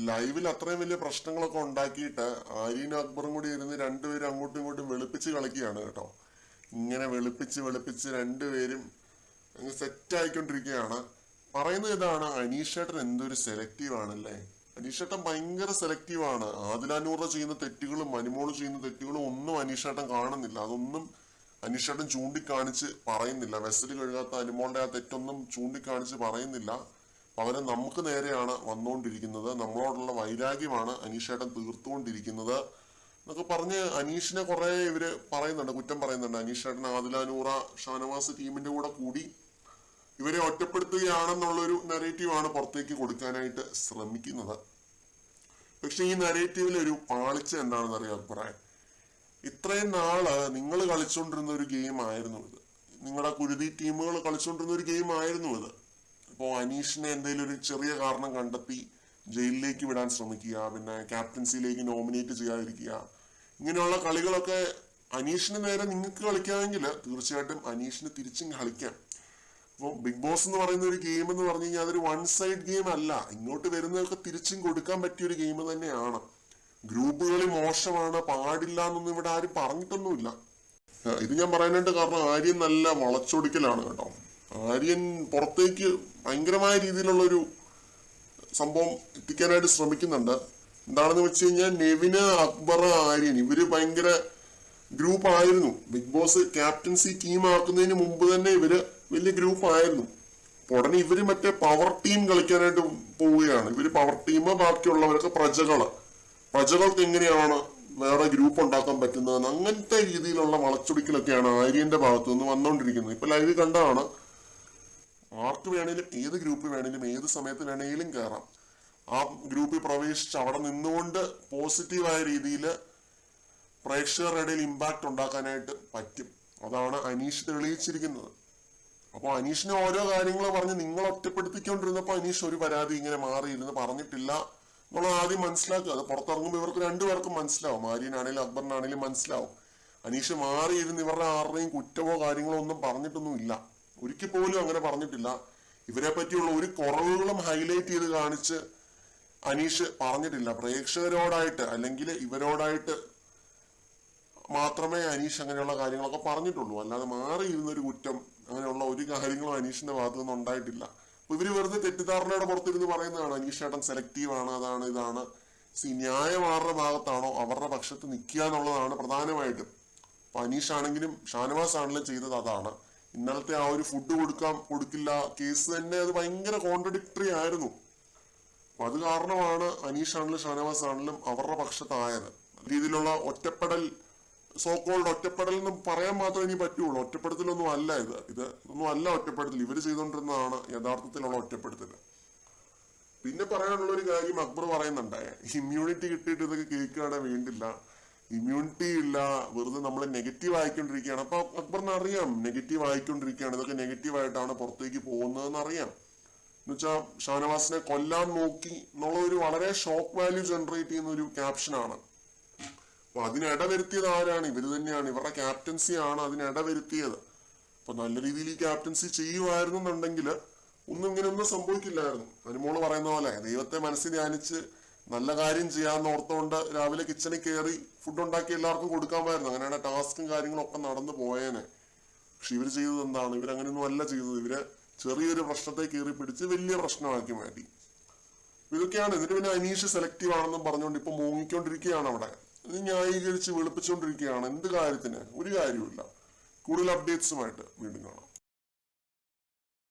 ലൈവിൽ അത്രയും വലിയ പ്രശ്നങ്ങളൊക്കെ ഉണ്ടാക്കിയിട്ട് ആര്യനും അക്ബറും കൂടി ഇരുന്ന് രണ്ടുപേരും അങ്ങോട്ടും ഇങ്ങോട്ടും വെളുപ്പിച്ച് കളിക്കുകയാണ് കേട്ടോ. ഇങ്ങനെ വെളുപ്പിച്ച് വെളുപ്പിച്ച് രണ്ടുപേരും അങ്ങ് സെറ്റ് ആയിക്കൊണ്ടിരിക്കുകയാണ്. പറയുന്നത് ഇതാണ്, അനീഷേട്ടൻ എന്തൊരു സെലക്റ്റീവ് ആണല്ലേ. അനീഷേട്ടൻ ഭയങ്കര സെലക്റ്റീവ് ആണ്. ആദിലാനൂറ ചെയ്യുന്ന തെറ്റുകളും മനിമോള് ചെയ്യുന്ന തെറ്റുകളും ഒന്നും അനീഷേട്ടൻ കാണുന്നില്ല. അതൊന്നും അനീഷേട്ടൻ ചൂണ്ടിക്കാണിച്ച് പറയുന്നില്ല. വെസല് കഴുകാത്ത അനുമോളുടെ ആ തെറ്റൊന്നും ചൂണ്ടിക്കാണിച്ച് പറയുന്നില്ല. പകരം നമുക്ക് നേരെയാണ് വന്നുകൊണ്ടിരിക്കുന്നത്. നമ്മളോടുള്ള വൈരാഗ്യമാണ് അനീഷേട്ടൻ തീർത്തുകൊണ്ടിരിക്കുന്നത് എന്നൊക്കെ പറഞ്ഞ് അനീഷിനെ കുറെ ഇവര് പറയുന്നുണ്ട്, കുറ്റം പറയുന്നുണ്ട്. അനീഷേട്ടൻ ആദിലാനൂറ ഷാനവാസ് ടീമിന്റെ കൂടെ കൂടി ഇവരെ ഒറ്റപ്പെടുത്തുകയാണെന്നുള്ളൊരു നെറേറ്റീവാണ് പുറത്തേക്ക് കൊടുക്കാനായിട്ട് ശ്രമിക്കുന്നത്. പക്ഷെ ഈ നെറേറ്റീവിൽ ഒരു പാളിച്ച എന്താണെന്ന് അറിയാം അഭിപ്രായം. ഇത്രയും നാള് നിങ്ങൾ കളിച്ചുകൊണ്ടിരുന്ന ഒരു ഗെയിം ആയിരുന്നു ഇത്. നിങ്ങളുടെ കുരുതി ടീമുകൾ കളിച്ചുകൊണ്ടിരുന്ന ഒരു ഗെയിം ആയിരുന്നു ഇത്. ഇപ്പോൾ അനീഷിനെ എന്തെങ്കിലും ഒരു ചെറിയ കാരണം കണ്ടെത്തി ജയിലിലേക്ക് വിടാൻ ശ്രമിക്കുക, പിന്നെ ക്യാപ്റ്റൻസിയിലേക്ക് നോമിനേറ്റ് ചെയ്യാതിരിക്കുക, ഇങ്ങനെയുള്ള കളികളൊക്കെ അനീഷിന് നേരെ നിങ്ങൾക്ക് കളിക്കാമെങ്കിൽ തീർച്ചയായിട്ടും അനീഷിന് തിരിച്ചും കളിക്കാം. അപ്പോൾ ബിഗ് ബോസ് എന്ന് പറയുന്ന ഒരു ഗെയിം എന്ന് പറഞ്ഞു കഴിഞ്ഞാൽ അതൊരു വൺ സൈഡ് ഗെയിം അല്ല. ഇങ്ങോട്ട് വരുന്നതൊക്കെ തിരിച്ചും കൊടുക്കാൻ പറ്റിയ ഒരു ഗെയിം തന്നെയാണ്. ഗ്രൂപ്പുകളിൽ മോശമാണ്, പാടില്ല എന്നൊന്നും ഇവിടെ ആരും പറഞ്ഞിട്ടൊന്നുമില്ല. ഇത് ഞാൻ പറയാനായിട്ട് കാരണം ആര്യൻ നല്ല വളച്ചൊടിക്കലാണ് കേട്ടോ. ആര്യൻ പുറത്തേക്ക് ഭയങ്കരമായ രീതിയിലുള്ളൊരു സംഭവം എത്തിക്കാനായിട്ട് ശ്രമിക്കുന്നുണ്ട്. എന്താണെന്ന് വെച്ച് കഴിഞ്ഞാൽ നെവിന്, അക്ബർ, ആര്യൻ ഇവര് ഭയങ്കര ഗ്രൂപ്പ് ആയിരുന്നു. ബിഗ് ബോസ് ക്യാപ്റ്റൻസി ടീം ആക്കുന്നതിന് മുമ്പ് തന്നെ ഇവര് വലിയ ഗ്രൂപ്പ് ആയിരുന്നു. ഉടനെ ഇവര് മറ്റേ പവർ ടീം കളിക്കാനായിട്ട് പോവുകയാണ്. ഇവര് പവർ ടീം, ബാക്കിയുള്ളവരൊക്കെ പ്രജകൾക്ക് എങ്ങനെയാണ് വേറെ ഗ്രൂപ്പ് ഉണ്ടാക്കാൻ പറ്റുന്നതെന്ന് അങ്ങനത്തെ രീതിയിലുള്ള വളച്ചൊടിക്കലൊക്കെയാണ് ആര്യന്റെ ഭാഗത്തു നിന്ന് വന്നുകൊണ്ടിരിക്കുന്നത്. ഇപ്പൊ ലൈവ് കണ്ടാണ്, ആർക്ക് വേണേലും ഏത് ഗ്രൂപ്പ് വേണേലും ഏത് സമയത്ത് വേണേലും കയറാം. ആ ഗ്രൂപ്പിൽ പ്രവേശിച്ച് അവിടെ നിന്നുകൊണ്ട് പോസിറ്റീവായ രീതിയിൽ പ്രേക്ഷകരുടെ ഇടയിൽ ഇമ്പാക്ട് ഉണ്ടാക്കാനായിട്ട് പറ്റും. അതാണ് അനീഷ് തെളിയിച്ചിരിക്കുന്നത്. അപ്പോൾ അനീഷിനെ ഓരോ കാര്യങ്ങൾ പറഞ്ഞ് നിങ്ങൾ ഒറ്റപ്പെടുത്തിക്കൊണ്ടിരുന്നപ്പോൾ അനീഷ് ഒരു പരാതി ഇങ്ങനെ മാറിയിരുന്ന് പറഞ്ഞിട്ടില്ല എന്നുള്ളത് ആദ്യം മനസ്സിലാക്കുക. അത് പുറത്തിറങ്ങുമ്പോൾ ഇവർക്ക് രണ്ടുപേർക്കും മനസ്സിലാവും, ആര്യനാണേലും അക്ബറിനാണേലും മനസ്സിലാവും. അനീഷ് മാറിയിരുന്ന് ഇവരുടെ ആരുടെയും കുറ്റമോ കാര്യങ്ങളോ ഒന്നും പറഞ്ഞിട്ടൊന്നുമില്ല. ഒരിക്കൽ പോലും അങ്ങനെ പറഞ്ഞിട്ടില്ല. ഇവരെ പറ്റിയുള്ള ഒരു കുറവുകളും ഹൈലൈറ്റ് ചെയ്ത് കാണിച്ച് അനീഷ് പറഞ്ഞിട്ടില്ല. പ്രേക്ഷകരോടായിട്ട് അല്ലെങ്കിൽ ഇവരോടായിട്ട് മാത്രമേ അനീഷ് അങ്ങനെയുള്ള കാര്യങ്ങളൊക്കെ പറഞ്ഞിട്ടുള്ളൂ. അല്ലാതെ മാറിയിരുന്നൊരു കുറ്റം അങ്ങനെയുള്ള ഒരു കാര്യങ്ങളും അനീഷിന്റെ ഭാഗത്തു നിന്ന് ഉണ്ടായിട്ടില്ല. അപ്പൊ ഇവര് വെറുതെ തെറ്റിദ്ധാരണയുടെ പുറത്തിരുന്ന് പറയുന്നതാണ് അനീഷ് ഏട്ടൻ സെലക്റ്റീവ് ആണ്, അതാണ് ഇതാണ്. ന്യായം ആരുടെ ഭാഗത്താണോ അവരുടെ പക്ഷത്ത് നിൽക്കുക എന്നുള്ളതാണ് പ്രധാനമായിട്ടും. അപ്പൊ അനീഷ് ആണെങ്കിലും ഷാനവാസ് ആണെങ്കിലും ചെയ്തത് അതാണ്. ഇന്നലത്തെ ആ ഒരു ഫുഡ് കൊടുക്കില്ല കേസ് തന്നെ അത് ഭയങ്കര കോൺട്രഡിക്ടറി ആയിരുന്നു. അപ്പൊ അത് കാരണമാണ് അനീഷ് ആണെങ്കിലും ഷാനവാസ് ആണെങ്കിലും അവരുടെ പക്ഷത്തായത്. രീതിയിലുള്ള ഒറ്റപ്പെടൽ, സോക്കോൾഡ് ഒറ്റപ്പെടൽ എന്ന് പറയാൻ മാത്രമേ ഇനി പറ്റുള്ളൂ. ഒറ്റപ്പെടുത്തലൊന്നും അല്ല ഇതൊന്നും അല്ല ഒറ്റപ്പെടുത്തൽ. ഇവര് ചെയ്തുകൊണ്ടിരുന്നതാണ് യഥാർത്ഥത്തിലുള്ള ഒറ്റപ്പെടുത്തൽ. പിന്നെ പറയാനുള്ള ഒരു കാര്യം അക്ബർ പറയുന്നുണ്ട്, ഇമ്മ്യൂണിറ്റി കിട്ടിയിട്ട് ഇതൊക്കെ കേൾക്കുകയാണെ വേണ്ടില്ല, ഇമ്മ്യൂണിറ്റി ഇല്ല, വെറുതെ നമ്മൾ നെഗറ്റീവ് ആയിക്കൊണ്ടിരിക്കുകയാണ്. അപ്പൊ അക്ബറിന് അറിയാം നെഗറ്റീവ് ആയിക്കൊണ്ടിരിക്കുകയാണ്, ഇതൊക്കെ നെഗറ്റീവായിട്ടാണ് പുറത്തേക്ക് പോകുന്നതെന്ന് അറിയാം. എന്നുവെച്ചാൽ ഷാനവാസിനെ കൊല്ലാൻ നോക്കി എന്നുള്ള ഒരു വളരെ ഷോക്ക് വാല്യൂ ജനറേറ്റ് ചെയ്യുന്ന ഒരു ക്യാപ്ഷനാണ്. അപ്പൊ അതിനിടവരുത്തിയത് ആരാണ്? ഇവര് തന്നെയാണ്. ഇവരുടെ ക്യാപ്റ്റൻസി ആണ് അതിനിടവരുത്തിയത്. അപ്പൊ നല്ല രീതിയിൽ ഈ ക്യാപ്റ്റൻസി ചെയ്യുമായിരുന്നുണ്ടെങ്കിൽ ഇങ്ങനെയൊന്നും സംഭവിക്കില്ലായിരുന്നു. അനുമോള് പറയുന്ന പോലെ ദൈവത്തെ മനസ്സിൽ ധ്യാനിച്ച് നല്ല കാര്യം ചെയ്യാന്ന് ഓർത്തുകൊണ്ട് രാവിലെ കിച്ചണിൽ കയറി ഫുഡ് ഉണ്ടാക്കി എല്ലാവർക്കും കൊടുക്കാമായിരുന്നു. അങ്ങനെയാണ് ടാസ്കും കാര്യങ്ങളും ഒക്കെ നടന്നു പോയേനെ. പക്ഷെ ഇവര് ചെയ്തത് എന്താണ്? ഇവരങ്ങനെയൊന്നും അല്ല ചെയ്തത്. ഇവര് ചെറിയൊരു പ്രശ്നത്തെ കയറി പിടിച്ച് വലിയ പ്രശ്നമാക്കി മാറ്റി. ഇതൊക്കെയാണ്. എന്നിട്ട് പിന്നെ അനീഷ് സെലക്റ്റീവ് ആണെന്നും പറഞ്ഞുകൊണ്ട് ഇപ്പൊ മൂങ്ങിക്കൊണ്ടിരിക്കുകയാണ് അവിടെ. ഇത് ന്യായീകരിച്ച് വെളുപ്പിച്ചുകൊണ്ടിരിക്കുകയാണ്. എന്ത് കാര്യത്തിന്? ഒരു കാര്യമില്ല. കൂടുതൽ അപ്ഡേറ്റ്സുമായിട്ട് വീണ്ടും കാണാം.